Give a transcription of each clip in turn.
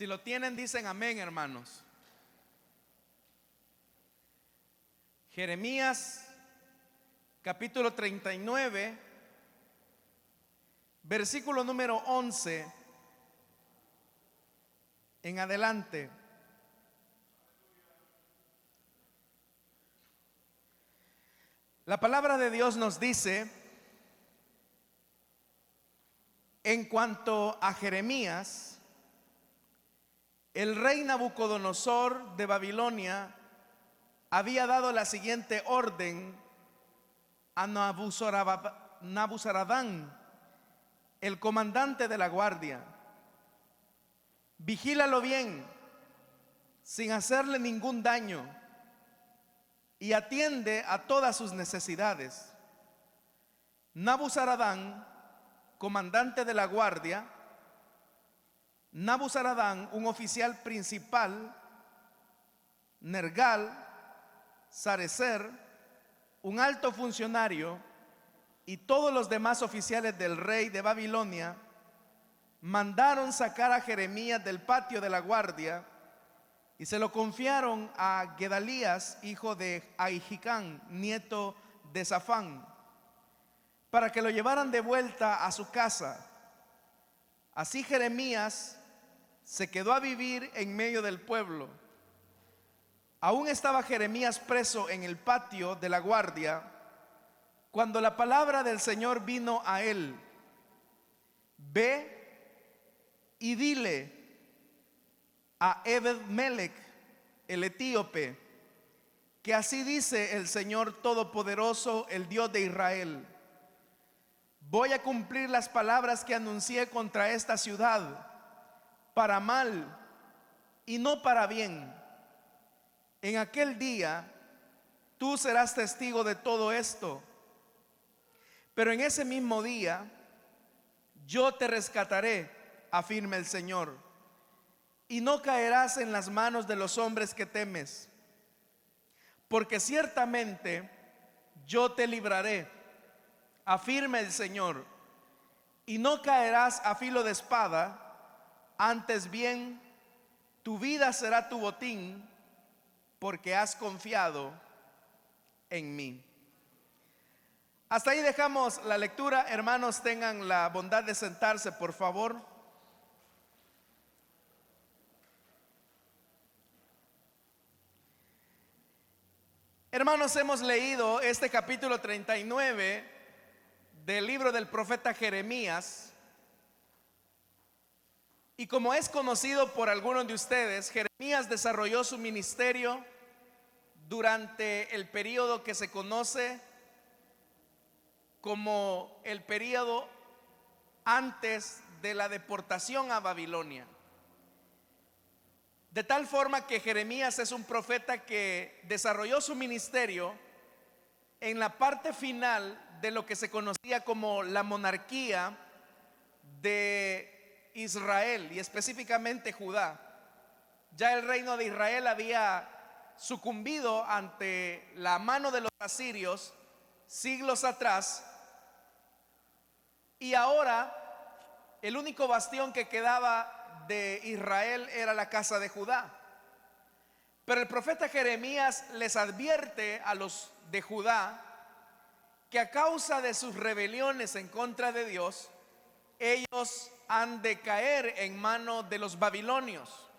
Si lo tienen, dicen amén, hermanos. Jeremías capítulo 39, versículo número 11 en adelante. La palabra de Dios nos dice, en cuanto a Jeremías, el rey Nabucodonosor de Babilonia había dado la siguiente orden a Nabuzaradán, el comandante de la guardia: vigílalo bien, sin hacerle ningún daño, y atiende a todas sus necesidades. Nabuzaradán, comandante de la guardia; Nabuzaradán, un oficial principal; Nergal Sarecer, un alto funcionario, y todos los demás oficiales del rey de Babilonia mandaron sacar a Jeremías del patio de la guardia y se lo confiaron a Gedalías, hijo de Ahijicán, nieto de Safán, para que lo llevaran de vuelta a su casa. Así Jeremías se quedó a vivir en medio del pueblo. Aún estaba Jeremías preso en el patio de la guardia cuando la palabra del Señor vino a él: ve y dile a Ebed-Melech, el etíope, que así dice el Señor Todopoderoso, el Dios de Israel: voy a cumplir las palabras que anuncié contra esta ciudad, para mal y no para bien. En aquel día tú serás testigo de todo esto, pero en ese mismo día yo te rescataré, afirma el Señor, y no caerás en las manos de los hombres que temes, porque ciertamente yo te libraré, afirma el Señor, y no caerás a filo de espada; antes bien tu vida será tu botín, porque has confiado en mí. Hasta ahí dejamos la lectura. Hermanos, tengan la bondad de sentarse, por favor. Hermanos, hemos leído este capítulo 39 del libro del profeta Jeremías. Y como es conocido por algunos de ustedes, Jeremías desarrolló su ministerio durante el periodo que se conoce como el periodo antes de la deportación a Babilonia. De tal forma que Jeremías es un profeta que desarrolló su ministerio en la parte final de lo que se conocía como la monarquía de Israel, y específicamente Judá. Ya el reino de Israel había sucumbido ante la mano de los asirios siglos atrás, y ahora el único bastión que quedaba de Israel era la casa de Judá. Pero el profeta Jeremías les advierte a los de Judá que a causa de sus rebeliones en contra de Dios, ellos han de caer en manos de los babilonios.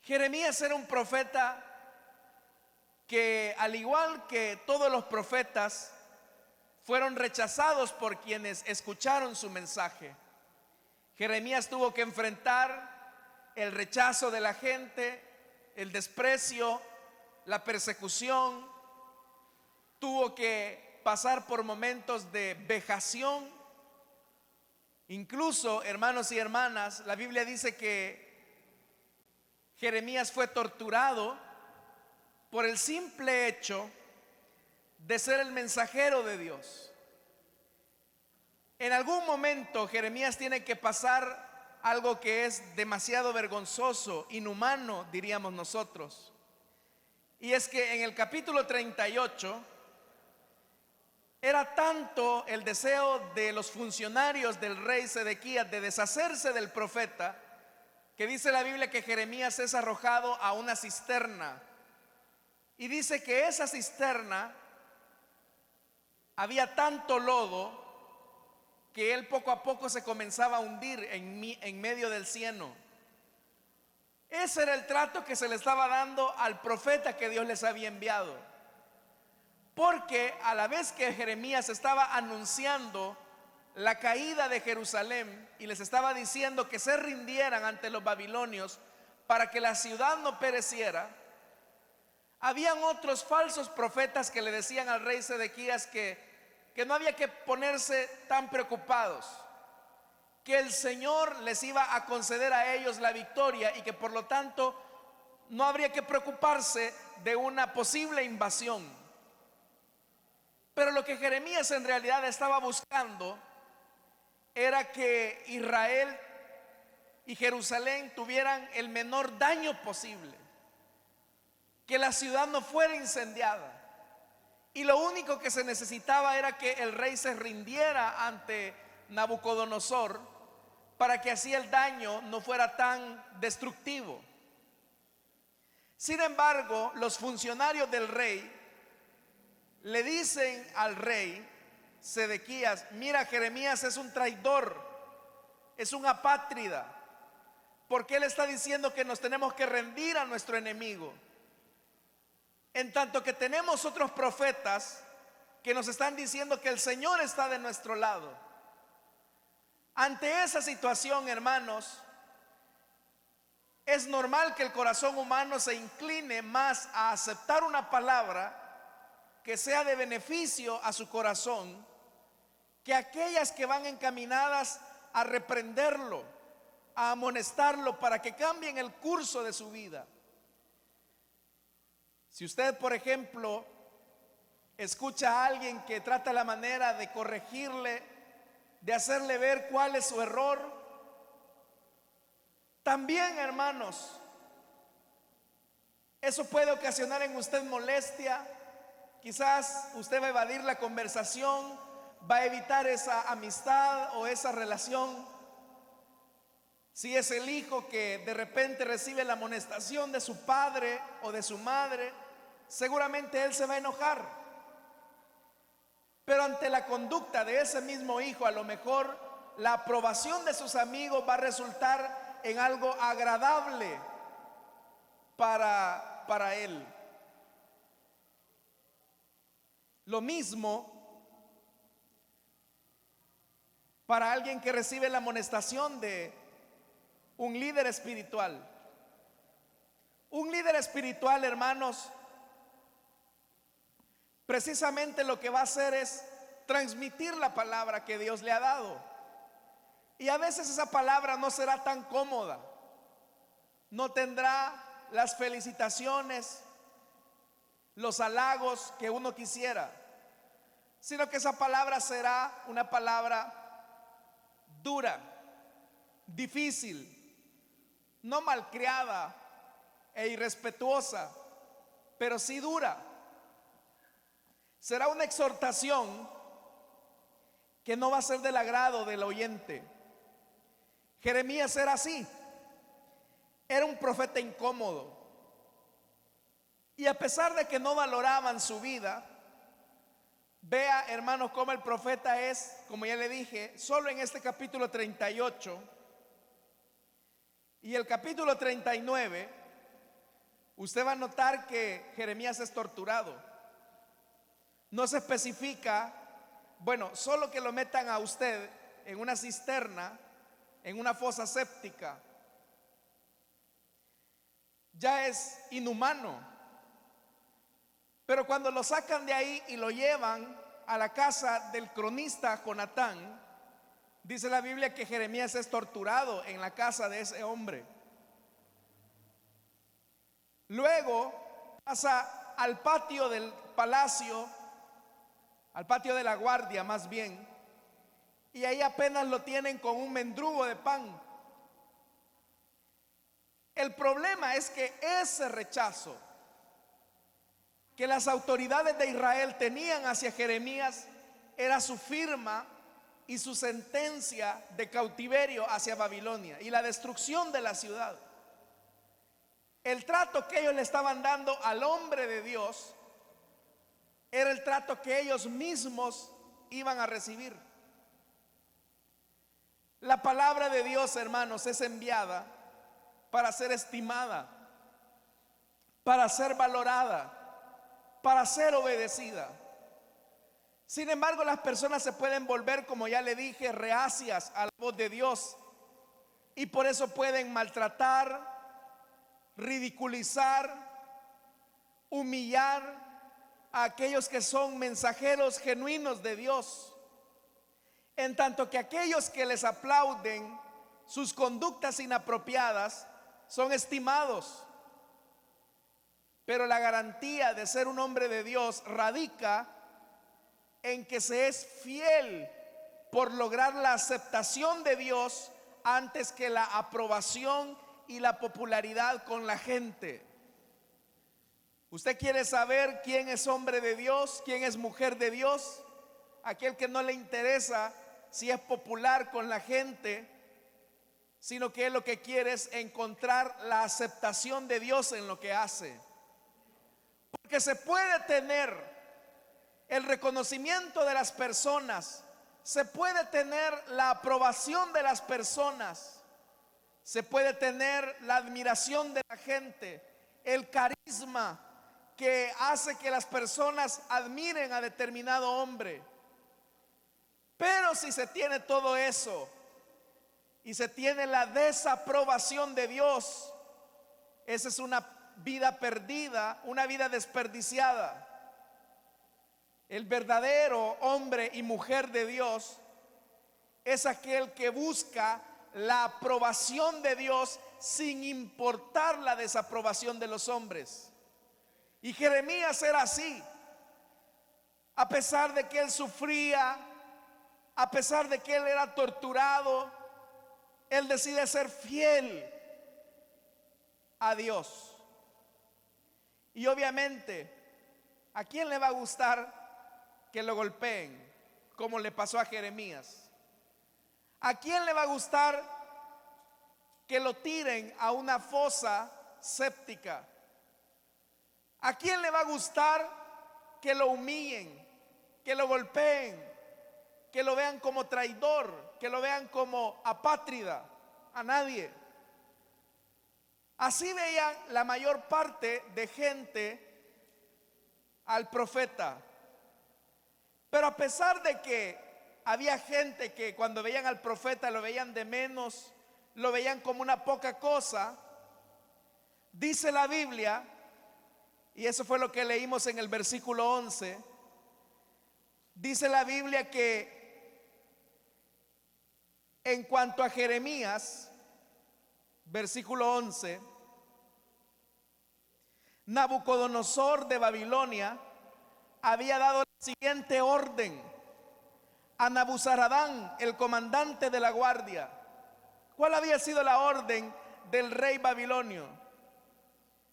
Jeremías era un profeta que, al igual que todos los profetas, fueron rechazados por quienes escucharon su mensaje. Jeremías tuvo que enfrentar el rechazo de la gente, el desprecio, la persecución. Tuvo que pasar por momentos de vejación. Incluso, hermanos y hermanas, la Biblia dice que Jeremías fue torturado por el simple hecho de ser el mensajero de Dios. En algún momento Jeremías tiene que pasar algo que es demasiado vergonzoso, inhumano, diríamos nosotros. Y es que en el capítulo 38 era tanto el deseo de los funcionarios del rey Sedequías de deshacerse del profeta, que dice la Biblia que Jeremías es arrojado a una cisterna. Y dice que esa cisterna había tanto lodo que él poco a poco se comenzaba a hundir en medio del cieno. Ese era el trato que se le estaba dando al profeta que Dios les había enviado. Porque a la vez que Jeremías estaba anunciando la caída de Jerusalén y les estaba diciendo que se rindieran ante los babilonios para que la ciudad no pereciera, habían otros falsos profetas que le decían al rey Sedequías que no había que ponerse tan preocupados, que el Señor les iba a conceder a ellos la victoria y que por lo tanto no habría que preocuparse de una posible invasión. Pero lo que Jeremías en realidad estaba buscando era que Israel y Jerusalén tuvieran el menor daño posible, que la ciudad no fuera incendiada. Y lo único que se necesitaba era que el rey se rindiera ante Nabucodonosor para que así el daño no fuera tan destructivo. Sin embargo, los funcionarios del rey le dicen al rey Sedequías: mira, Jeremías es un traidor, es un apátrida, porque él está diciendo que nos tenemos que rendir a nuestro enemigo. En tanto que tenemos otros profetas que nos están diciendo que el Señor está de nuestro lado. Ante esa situación, hermanos, es normal que el corazón humano se incline más a aceptar una palabra que sea de beneficio a su corazón que aquellas que van encaminadas a reprenderlo, a amonestarlo para que cambien el curso de su vida. Si usted, por ejemplo, escucha a alguien que trata la manera de corregirle, de hacerle ver cuál es su error, también, hermanos, eso puede ocasionar en usted molestia. Quizás usted va a evadir la conversación, va a evitar esa amistad o esa relación. Si es el hijo que de repente recibe la amonestación de su padre o de su madre, seguramente él se va a enojar. Pero ante la conducta de ese mismo hijo, a lo mejor la aprobación de sus amigos va a resultar en algo agradable para él. Lo mismo para alguien que recibe la amonestación de un líder espiritual. Un líder espiritual, hermanos, precisamente lo que va a hacer es transmitir la palabra que Dios le ha dado. Y a veces esa palabra no será tan cómoda, no tendrá las felicitaciones, los halagos que uno quisiera, sino que esa palabra será una palabra dura, difícil, no malcriada e irrespetuosa, pero sí dura. Será una exhortación que no va a ser del agrado del oyente. Jeremías era así, era un profeta incómodo. Y a pesar de que no valoraban su vida, vea, hermanos, cómo el profeta es, como ya le dije, solo en este capítulo 38 y el capítulo 39, usted va a notar que Jeremías es torturado. No se especifica, bueno, solo que lo metan a usted en una cisterna, en una fosa séptica, ya es inhumano. Pero cuando lo sacan de ahí y lo llevan a la casa del cronista Jonatán, dice la Biblia que Jeremías es torturado en la casa de ese hombre. Luego pasa al patio del palacio, al patio de la guardia más bien, y ahí apenas lo tienen con un mendrugo de pan. El problema es que ese rechazo que las autoridades de Israel tenían hacia Jeremías era su firma y su sentencia de cautiverio hacia Babilonia y la destrucción de la ciudad. El trato que ellos le estaban dando al hombre de Dios era el trato que ellos mismos iban a recibir. La palabra de Dios, hermanos, es enviada para ser estimada, para ser valorada, para ser obedecida. Sin embargo, las personas se pueden volver, como ya le dije, reacias a la voz de Dios, y por eso pueden maltratar, ridiculizar, humillar a aquellos que son mensajeros genuinos de Dios, en tanto que aquellos que les aplauden sus conductas inapropiadas son estimados. Pero la garantía de ser un hombre de Dios radica en que se es fiel por lograr la aceptación de Dios antes que la aprobación y la popularidad con la gente. ¿Usted quiere saber quién es hombre de Dios, quién es mujer de Dios? Aquel que no le interesa si es popular con la gente, sino que él lo que quiere es encontrar la aceptación de Dios en lo que hace. Porque se puede tener el reconocimiento de las personas, se puede tener la aprobación de las personas, se puede tener la admiración de la gente, el carisma que hace que las personas admiren a determinado hombre. Pero si se tiene todo eso y se tiene la desaprobación de Dios, esa es una vida perdida, una vida desperdiciada. El verdadero hombre y mujer de Dios es aquel que busca la aprobación de Dios sin importar la desaprobación de los hombres. Y Jeremías era así. A pesar de que él sufría, a pesar de que él era torturado, él decide ser fiel a Dios. Y obviamente, ¿a quién le va a gustar que lo golpeen, como le pasó a Jeremías? ¿A quién le va a gustar que lo tiren a una fosa séptica? ¿A quién le va a gustar que lo humillen, que lo golpeen, que lo vean como traidor, que lo vean como apátrida? A nadie. Así veían la mayor parte de gente al profeta. Pero a pesar de que había gente que cuando veían al profeta lo veían de menos, lo veían como una poca cosa, dice la Biblia, y eso fue lo que leímos en el versículo 11, dice la Biblia que en cuanto a Jeremías, versículo 11, Nabucodonosor de Babilonia había dado la siguiente orden a Nabuzaradán, el comandante de la guardia. ¿Cuál había sido la orden del rey babilonio?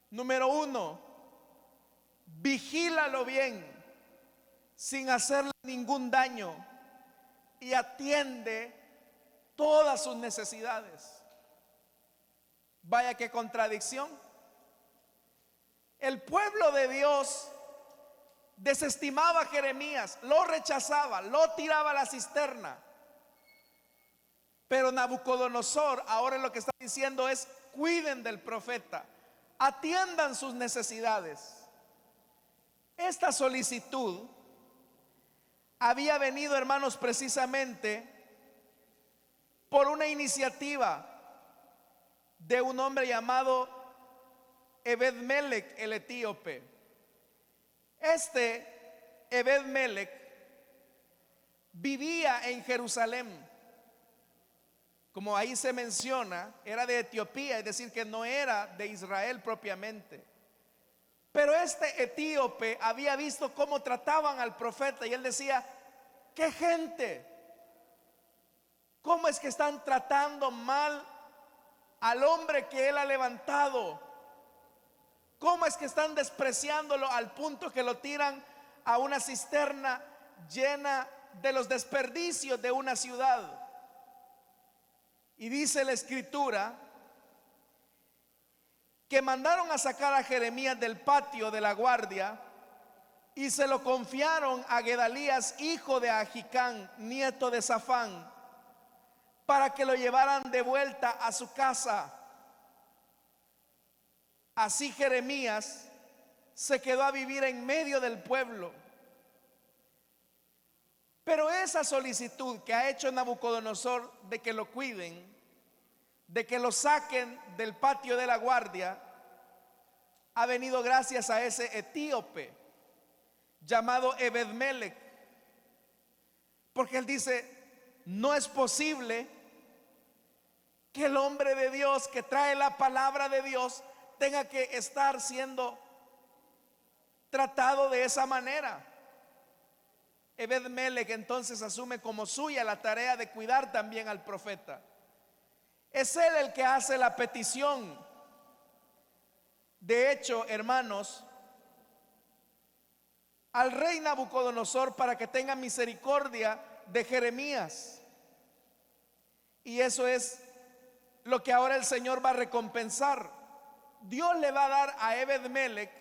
Número 1, vigílalo bien, sin hacerle ningún daño, y atiende todas sus necesidades. Vaya qué contradicción. El pueblo de Dios desestimaba a Jeremías, lo rechazaba, lo tiraba a la cisterna. Pero Nabucodonosor ahora lo que está diciendo es: cuiden del profeta, atiendan sus necesidades. Esta solicitud había venido, hermanos, precisamente por una iniciativa de un hombre llamado Ebed-Melech el etíope. Este Ebed-Melech vivía en Jerusalén. Como ahí se menciona, era de Etiopía, es decir, que no era de Israel propiamente. Pero este etíope había visto cómo trataban al profeta y él decía: ¿qué gente? ¿Cómo es que están tratando mal al hombre que él ha levantado? ¿Cómo es que están despreciándolo al punto que lo tiran a una cisterna llena de los desperdicios de una ciudad. Y dice la escritura que mandaron a sacar a Jeremías del patio de la guardia y se lo confiaron a Gedalías, hijo de Ahicam, nieto de Safán, para que lo llevaran de vuelta a su casa. Así Jeremías se quedó a vivir en medio del pueblo. Pero esa solicitud que ha hecho Nabucodonosor de que lo cuiden, de que lo saquen del patio de la guardia, ha venido gracias a ese etíope llamado Ebed-Melech. Porque él dice: no es posible que el hombre de Dios que trae la palabra de Dios tenga que estar siendo tratado de esa manera. Ebed-Melech entonces asume como suya la tarea de cuidar también al profeta. Es él el que hace la petición. De hecho, hermanos, al rey Nabucodonosor para que tenga misericordia de Jeremías. Y eso es lo que ahora el Señor va a recompensar. Dios le va a dar a Ebed-Melech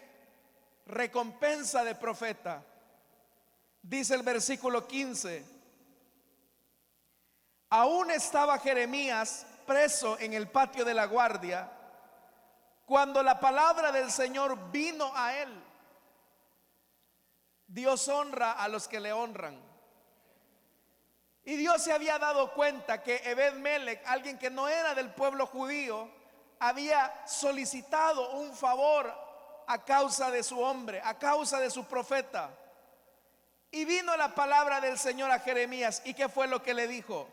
recompensa de profeta. Dice el versículo 15: aún estaba Jeremías preso en el patio de la guardia cuando la palabra del Señor vino a él. Dios honra a los que le honran. Y Dios se había dado cuenta que Ebed-Melech, alguien que no era del pueblo judío, había solicitado un favor a causa de su hombre, a causa de su profeta. Y vino la palabra del Señor a Jeremías. ¿Y qué fue lo que le dijo?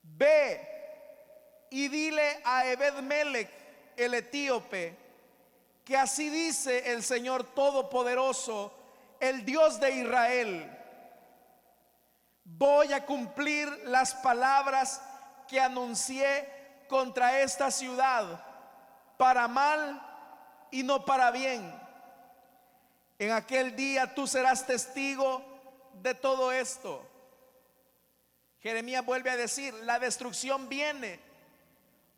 Ve y dile a Ebed-Melech el etíope que así dice el Señor Todopoderoso, el Dios de Israel: voy a cumplir las palabras que anuncié contra esta ciudad, para mal y no para bien. En aquel día tú serás testigo de todo esto. Jeremías vuelve a decir: la destrucción viene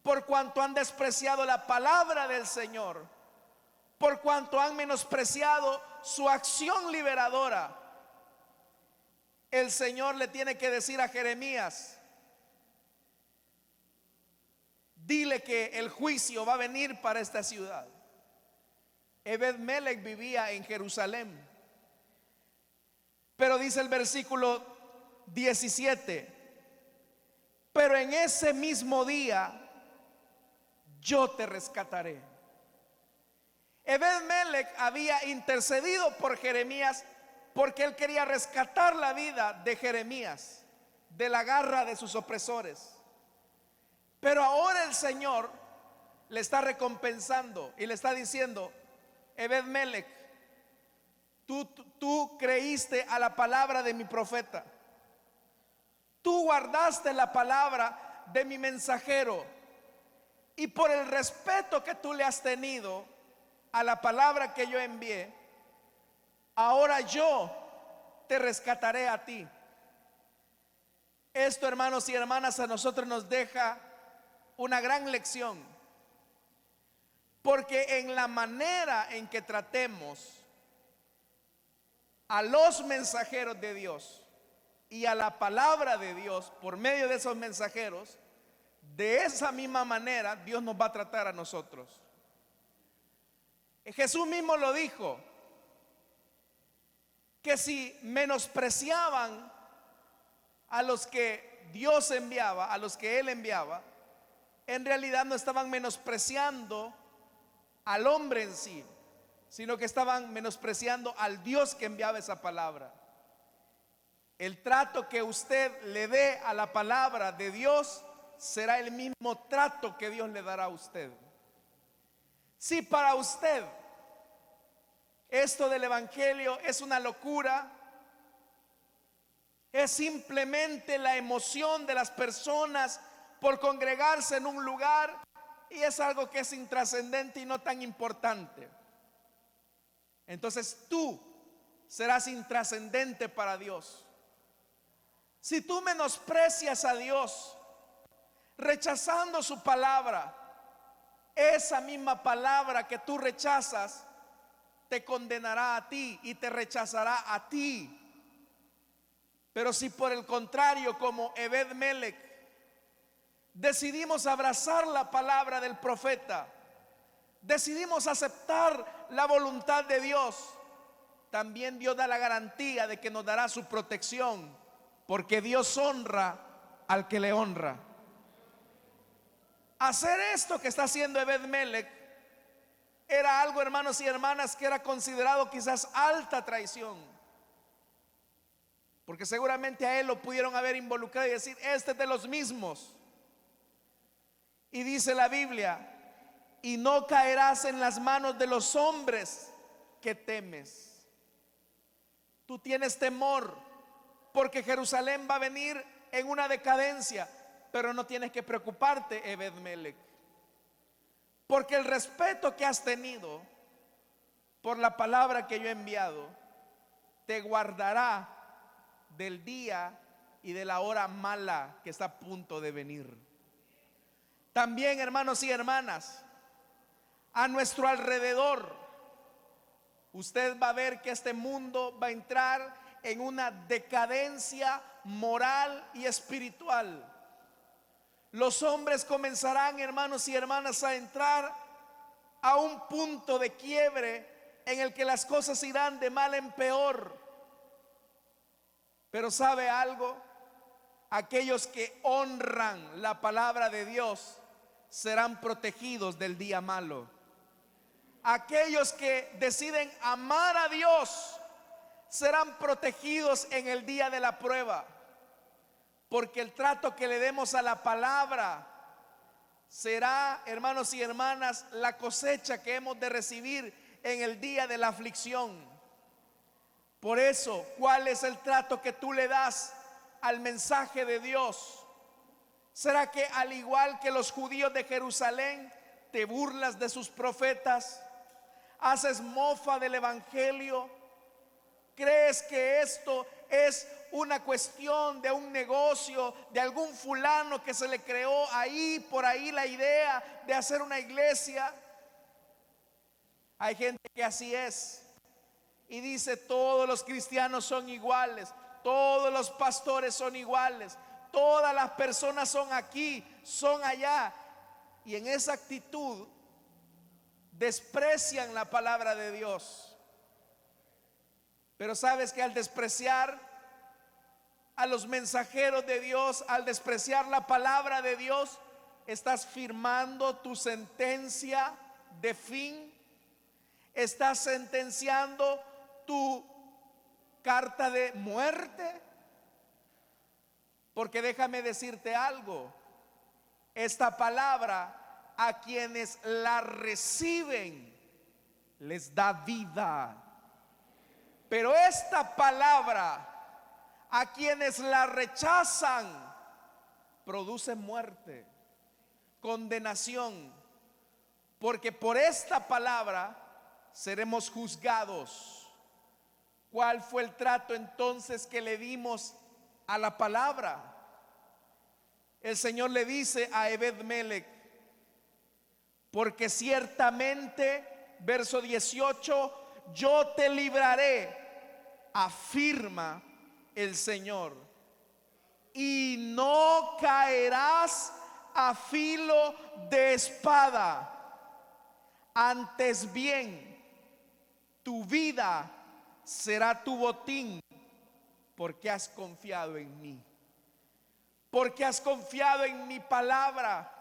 por cuanto han despreciado la palabra del Señor, por cuanto han menospreciado su acción liberadora. El Señor le tiene que decir a Jeremías: dile que el juicio va a venir para esta ciudad. Ebed-Melech vivía en Jerusalén, pero dice el versículo 17: pero en ese mismo día yo te rescataré. Ebed-Melech había intercedido por Jeremías porque él quería rescatar la vida de Jeremías de la garra de sus opresores. Pero ahora el Señor le está recompensando y le está diciendo: Ebed-Melech, tú creíste a la palabra de mi profeta, tú guardaste la palabra de mi mensajero, y por el respeto que tú le has tenido a la palabra que yo envié, ahora yo te rescataré a ti. Esto, hermanos y hermanas, a nosotros nos deja una gran lección, porque en la manera en que tratemos a los mensajeros de Dios y a la palabra de Dios por medio de esos mensajeros, de esa misma manera Dios nos va a tratar a nosotros. Jesús mismo lo dijo, que si menospreciaban a los que Dios enviaba, a los que Él enviaba, en realidad no estaban menospreciando al hombre en sí, sino que estaban menospreciando al Dios que enviaba esa palabra. El trato que usted le dé a la palabra de Dios será el mismo trato que Dios le dará a usted. Si para usted esto del evangelio es una locura, es simplemente la emoción de las personas por congregarse en un lugar, y es algo que es intrascendente y no tan importante, entonces tú serás intrascendente para Dios. Si tú menosprecias a Dios, rechazando su palabra, esa misma palabra que tú rechazas te condenará a ti y te rechazará a ti. Pero si por el contrario, como Ebed-Melech, decidimos abrazar la palabra del profeta, decidimos aceptar la voluntad de Dios, también Dios da la garantía de que nos dará su protección, porque Dios honra al que le honra. Hacer esto que está haciendo Ebed-Melech era algo, hermanos y hermanas, que era considerado quizás alta traición, porque seguramente a él lo pudieron haber involucrado y decir: este es de los mismos. Y dice la Biblia: y no caerás en las manos de los hombres que temes. Tú tienes temor porque Jerusalén va a venir en una decadencia, pero no tienes que preocuparte, Ebed-Melech, porque el respeto que has tenido por la palabra que yo he enviado te guardará del día y de la hora mala que está a punto de venir. También, hermanos y hermanas, a nuestro alrededor, usted va a ver que este mundo va a entrar en una decadencia moral y espiritual. Los hombres comenzarán, hermanos y hermanas, a entrar a un punto de quiebre en el que las cosas irán de mal en peor. Pero ¿sabe algo? Aquellos que honran la palabra de Dios serán protegidos del día malo. Aquellos que deciden amar a Dios serán protegidos en el día de la prueba, porque el trato que le demos a la palabra será, hermanos y hermanas, la cosecha que hemos de recibir en el día de la aflicción. Por eso, ¿cuál es el trato que tú le das al mensaje de Dios? ¿Será que al igual que los judíos de Jerusalén te burlas de sus profetas? ¿Haces mofa del evangelio? ¿Crees que esto es una cuestión de un negocio, de algún fulano que se le creó ahí, por ahí la idea de hacer una iglesia? Hay gente que así es y dice: todos los cristianos son iguales, todos los pastores son iguales, todas las personas son aquí, son allá. Y en esa actitud desprecian la palabra de Dios. Pero sabes que al despreciar a los mensajeros de Dios, al despreciar la palabra de Dios, estás firmando tu sentencia de fin, estás sentenciando tu carta de muerte. Porque déjame decirte algo: esta palabra a quienes la reciben les da vida, pero esta palabra a quienes la rechazan produce muerte, condenación, porque por esta palabra seremos juzgados. ¿Cuál fue el trato entonces que le dimos a la palabra? El Señor le dice a Ebed-Melech: porque ciertamente, verso 18, yo te libraré, afirma el Señor, y no caerás a filo de espada. Antes bien, tu vida será tu botín, porque has confiado en mí. Porque has confiado en mi palabra,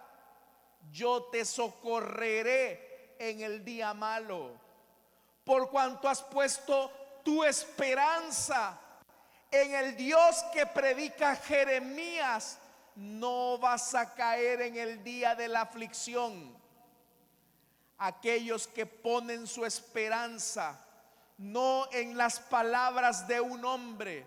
yo te socorreré en el día malo. Por cuanto has puesto tu esperanza en el Dios que predica Jeremías, no vas a caer en el día de la aflicción. Aquellos que ponen su esperanza no en las palabras de un hombre,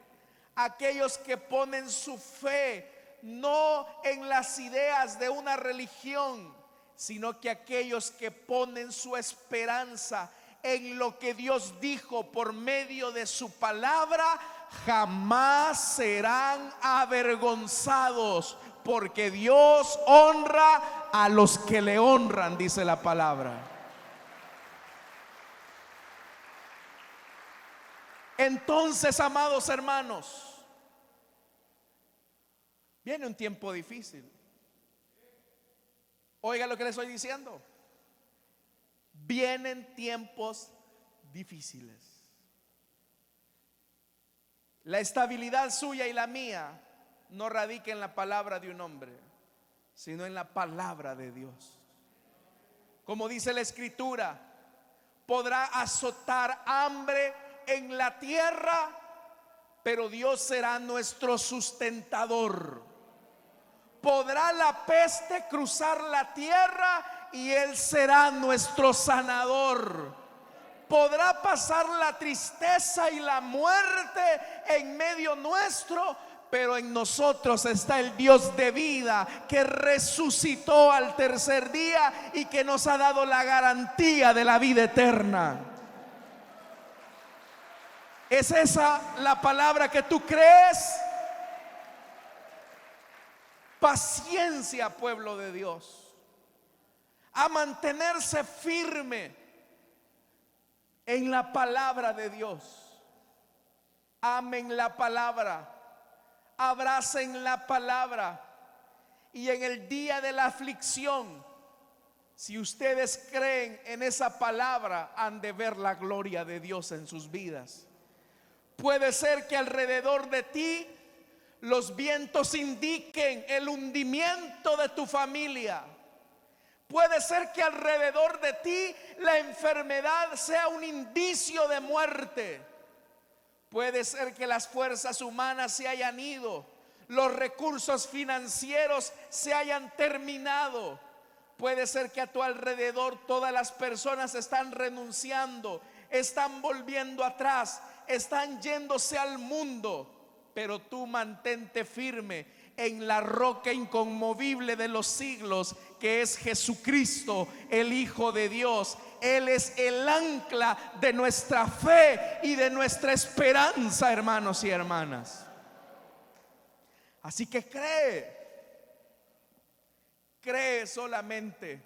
aquellos que ponen su fe no en las ideas de una religión, sino que aquellos que ponen su esperanza en lo que Dios dijo por medio de su palabra, jamás serán avergonzados, porque Dios honra a los que le honran, dice la palabra. Entonces, amados hermanos, viene un tiempo difícil. Oiga lo que les estoy diciendo. Vienen tiempos difíciles. La estabilidad suya y la mía no radica en la palabra de un hombre, sino en la palabra de Dios. Como dice la Escritura, podrá azotar hambre en la tierra, pero Dios será nuestro sustentador. Podrá la peste cruzar la tierra y Él será nuestro sanador. Podrá pasar la tristeza y la muerte en medio nuestro, pero en nosotros está el Dios de vida, que resucitó al tercer día y que nos ha dado la garantía de la vida eterna. ¿Es esa la palabra que tú crees? Paciencia, pueblo de Dios, a mantenerse firme en la palabra de Dios. Amen la palabra, abracen la palabra, y en el día de la aflicción, si ustedes creen en esa palabra, han de ver la gloria de Dios en sus vidas. Puede ser que alrededor de ti los vientos indiquen el hundimiento de tu familia. Puede ser que alrededor de ti la enfermedad sea un indicio de muerte. Puede ser que las fuerzas humanas se hayan ido, los recursos financieros se hayan terminado. Puede ser que a tu alrededor todas las personas están renunciando, están volviendo atrás, están yéndose al mundo. Pero tú mantente firme en la roca inconmovible de los siglos, que es Jesucristo, el Hijo de Dios. Él es el ancla de nuestra fe y de nuestra esperanza, hermanos y hermanas. Así que cree solamente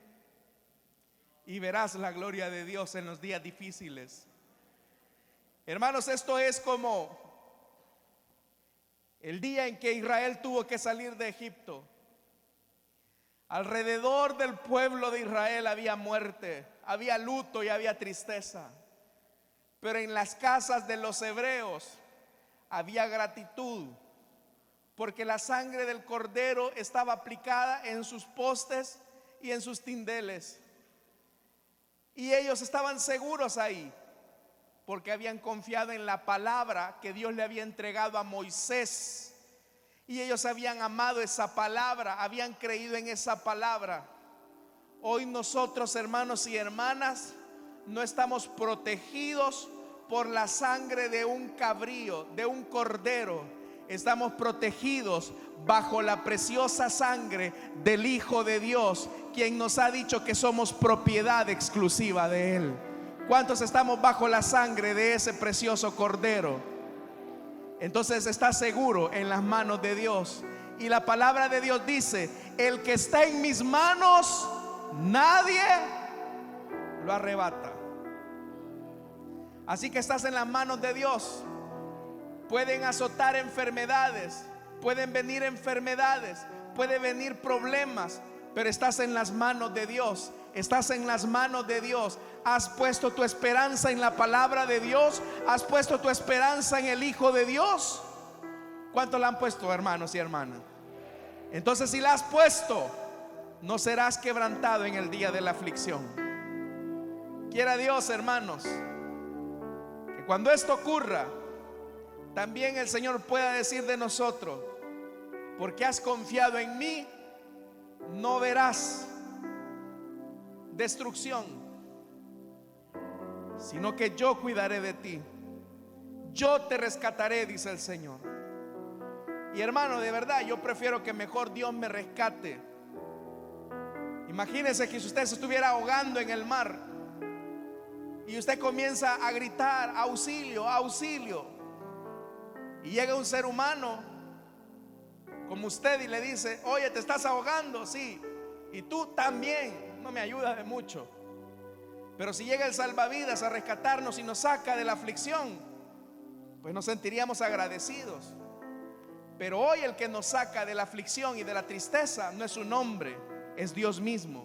y verás la gloria de Dios en los días difíciles. Hermanos, esto es como el día en que Israel tuvo que salir de Egipto. Alrededor del pueblo de Israel había muerte, había luto y había tristeza. Pero en las casas de los hebreos había gratitud, porque la sangre del cordero estaba aplicada en sus postes y en sus tindeles. Y ellos estaban seguros ahí, porque habían confiado en la palabra que Dios le había entregado a Moisés, y ellos habían amado esa palabra, habían creído en esa palabra. Hoy nosotros, hermanos y hermanas, no estamos protegidos por la sangre de un cabrío, de un cordero. Estamos protegidos bajo la preciosa sangre del Hijo de Dios, quien nos ha dicho que somos propiedad exclusiva de Él. ¿Cuántos estamos bajo la sangre de ese precioso cordero? Entonces está seguro en las manos de Dios. Y la palabra de Dios dice: el que está en mis manos, nadie lo arrebata. Así que estás en las manos de Dios. Pueden azotar enfermedades, pueden venir enfermedades, pueden venir problemas, pero estás en las manos de Dios. Estás en las manos de Dios. Has puesto tu esperanza en la palabra de Dios. Has puesto tu esperanza en el Hijo de Dios. ¿Cuánto la han puesto, hermanos y hermanas? Entonces, si la has puesto, no serás quebrantado en el día de la aflicción. Quiera Dios, hermanos, que cuando esto ocurra, también el Señor pueda decir de nosotros: porque has confiado en mí, no verás destrucción, sino que yo cuidaré de ti, yo te rescataré, dice el Señor. Y hermano, de verdad, yo prefiero que mejor Dios me rescate. Imagínese que si usted se estuviera ahogando en el mar y usted comienza a gritar: auxilio, auxilio. y llega un ser humano como usted y le dice: oye, ¿te estás ahogando? Sí. Y tú también. No me ayuda de mucho. Pero si llega el salvavidas a rescatarnos y nos saca de la aflicción, pues nos sentiríamos agradecidos. Pero hoy el que nos saca de la aflicción y de la tristeza no es un hombre, es Dios mismo.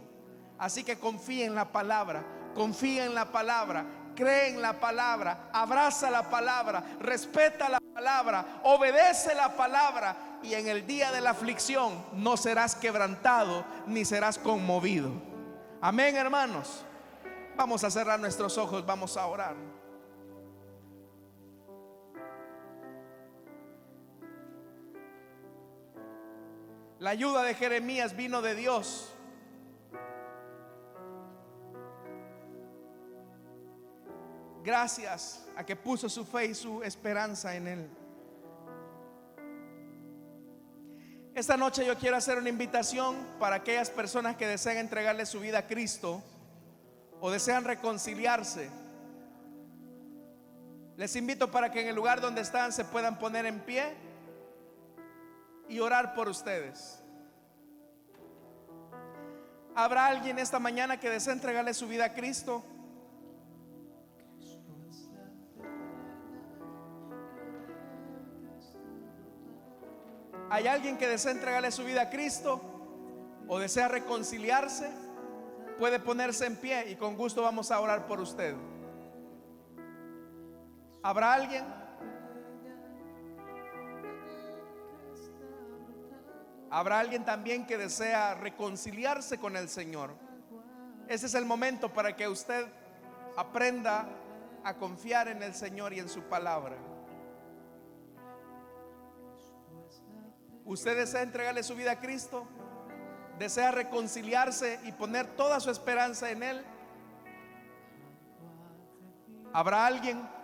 Así que confía en la palabra, confía en la palabra, cree en la palabra, abraza la palabra, respeta la palabra, obedece la palabra, y en el día de la aflicción no serás quebrantado ni serás conmovido. Amén, hermanos. Vamos a cerrar nuestros ojos, vamos a orar. La ayuda de Jeremías vino de Dios. Gracias a que puso su fe y su esperanza en Él. Esta noche yo quiero hacer una invitación para aquellas personas que desean entregarle su vida a Cristo o desean reconciliarse. Les invito para que en el lugar donde están se puedan poner en pie y orar por ustedes. ¿Habrá alguien esta mañana que desea entregarle su vida a Cristo? ¿Hay alguien que desea entregarle su vida a Cristo o desea reconciliarse? Puede ponerse en pie y con gusto vamos a orar por usted. ¿Habrá alguien? ¿Habrá alguien también que desea reconciliarse con el Señor? Ese es el momento para que usted aprenda a confiar en el Señor y en su palabra. ¿Usted desea entregarle su vida a Cristo? ¿Desea reconciliarse y poner toda su esperanza en Él? ¿Habrá alguien?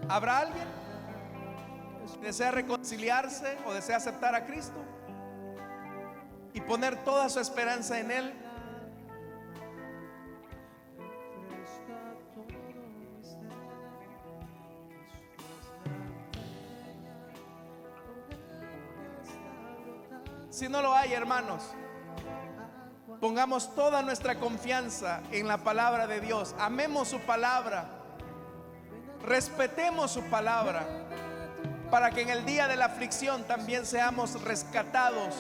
¿Habrá alguien que desea reconciliarse o desea aceptar a Cristo y poner toda su esperanza en Él? Si no lo hay, hermanos, pongamos toda nuestra confianza en la palabra de Dios. Amemos su palabra. Respetemos su palabra para que en el día de la aflicción también seamos rescatados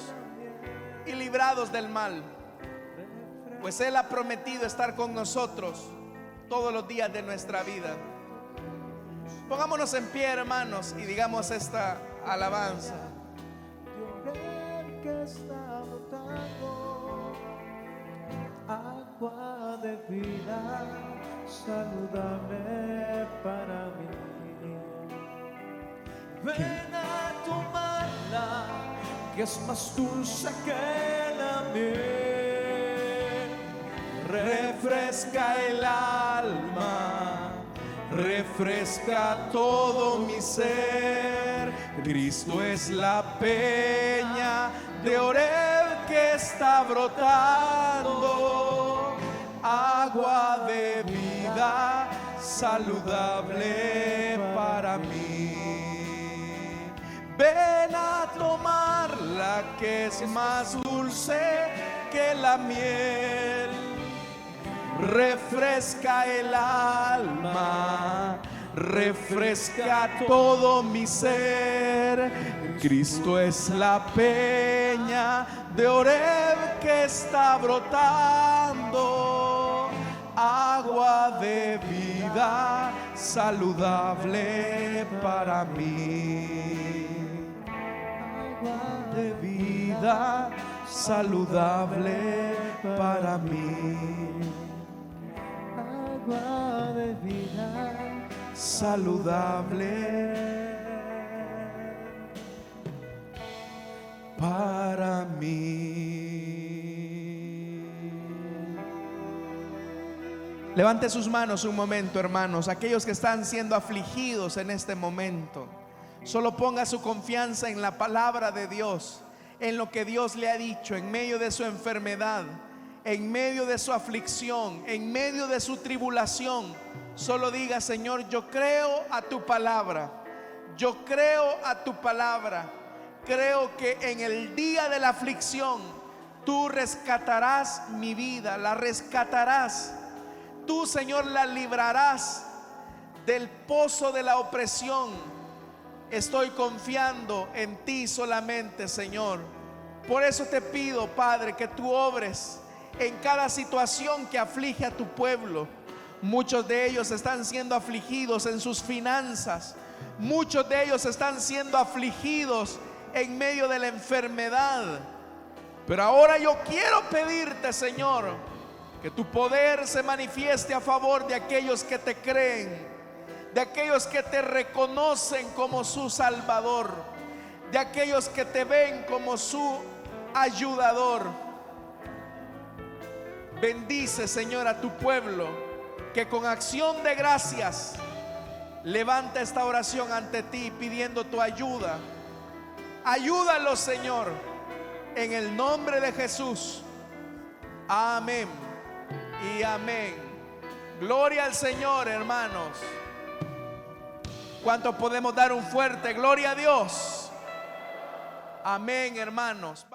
y librados del mal, pues Él ha prometido estar con nosotros todos los días de nuestra vida. Pongámonos en pie, hermanos, y digamos esta alabanza. Que está brotando agua de vida saludable para mí. Ven a tomarla, que es más dulce que la miel. Refresca el alma, refresca todo mi ser. Cristo es la peña de Oreb que está brotando, agua de vida saludable para mí. Ven a tomarla, que es más dulce que la miel. Refresca el alma, refresca todo mi ser. Cristo es la peña de Oreb que está brotando, agua de vida saludable para mí. Agua de vida saludable para mí. Agua de vida saludable para mí. Levante sus manos un momento, hermanos. Aquellos que están siendo afligidos en este momento, solo ponga su confianza en la palabra de Dios, en lo que Dios le ha dicho, en medio de su enfermedad, en medio de su aflicción, en medio de su tribulación. Solo diga: Señor, yo creo a tu palabra. Yo creo a tu palabra. Creo que en el día de la aflicción tú rescatarás mi vida, la rescatarás. Tú, Señor, la librarás del pozo de la opresión. Estoy confiando en ti solamente, Señor. Por eso te pido, Padre, que tú obres en cada situación que aflige a tu pueblo. Muchos de ellos están siendo afligidos en sus finanzas. Muchos de ellos están siendo afligidos en medio de la enfermedad. Pero ahora yo quiero pedirte, Señor, que tu poder se manifieste a favor de aquellos que te creen, de aquellos que te reconocen como su Salvador, de aquellos que te ven como su ayudador. Bendice, Señor, a tu pueblo, que con acción de gracias levanta esta oración ante ti pidiendo tu ayuda. Ayúdalos, Señor, en el nombre de Jesús. Amén y amén. Gloria al Señor, hermanos. ¿Cuántos podemos dar un fuerte gloria a Dios? Amén, hermanos.